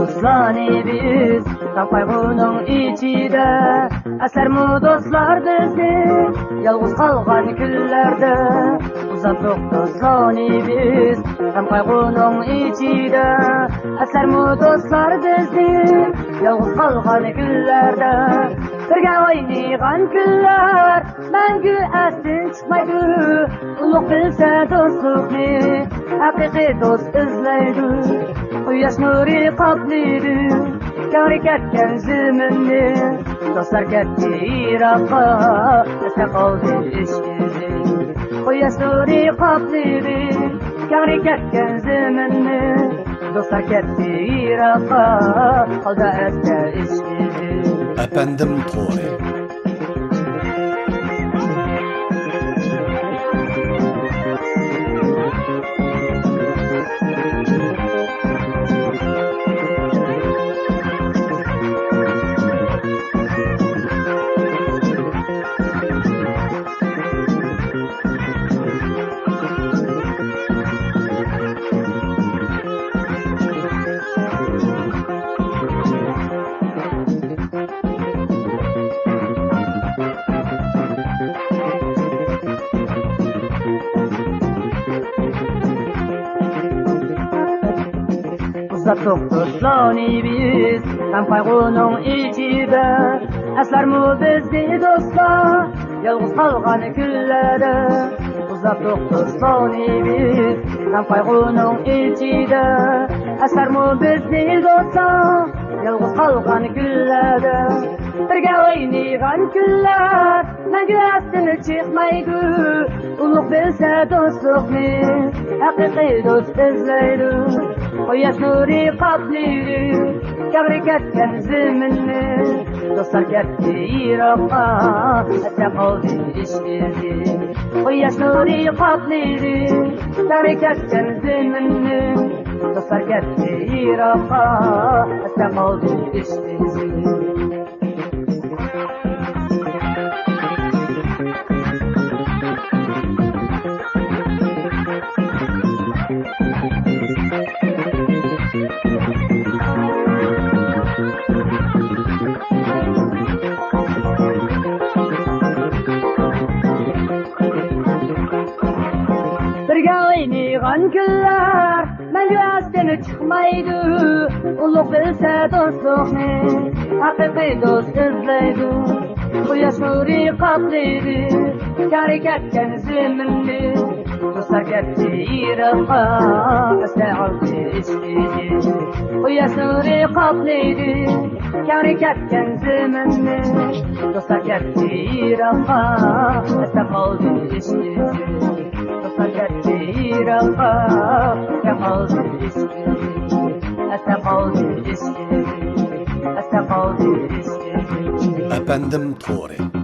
Dostlarni biz tam qayg'uning ichida asarmu do'stlar bizni yolg'iz qolgan kunlarda uzatdik dostlarni biz tam qayg'uning ichida asarmu do'stlar bizni yolg'iz qolgan kunlarda birga o'ynagan kunlar mangu esdan chiqmaydi ulug' bilsa do'stlikni haqiqiy do'st izlaydi quyosh nuri qoplaydi kari ketgan zaminni do'stlar ketdi yiroqqa esda qoldi ish izi quyosh nuri qoplaydi kari ketgan zaminni do'stlar ketdi yiroqqa qoldi esda ish izi. Efendim To'y. Uzatdik dostlarni biz ham qayg'uning ichida aslarmu bizni do'stlar yolg'iz qolgan kunlarda uzatdik dostlarni biz ham qayg'uning ichida aslarmu bizni do'stlar yolg'iz qolgan kunlarda birga o'ynagan kunlar mangu esdan chiqmaydi ulug' bilsa do'stlikni haqiqiy do'st izlaydi quyosh nuri qoplaydi kag'ri ketgan zaminni do'stlar ketdi yiroqqa esda qoldi ish izi quyosh nuri qoplaydi kag'ri ketgan zaminni do'stlar ketdi yiroqqa esda qoldi ish izi. Birga o'ynagan kunlar mangu esdan chiqmaydi ulug' bilsa do'stlikni haqiqiy do'st izlaydi quyosh nuri qoplaydi kari ketgan zaminni do'stlar ketdi yiroqqa esda qoldi ish izi quyosh nuri qoplaydi kari ketgan zaminni do'stlar ketdi yiroqqa esda qoldi ish izi do'stlar ketdi yiroqqa esda qoldi ish izi esda qoldi ish izi esda qoldi ish izi. Efendim To'y.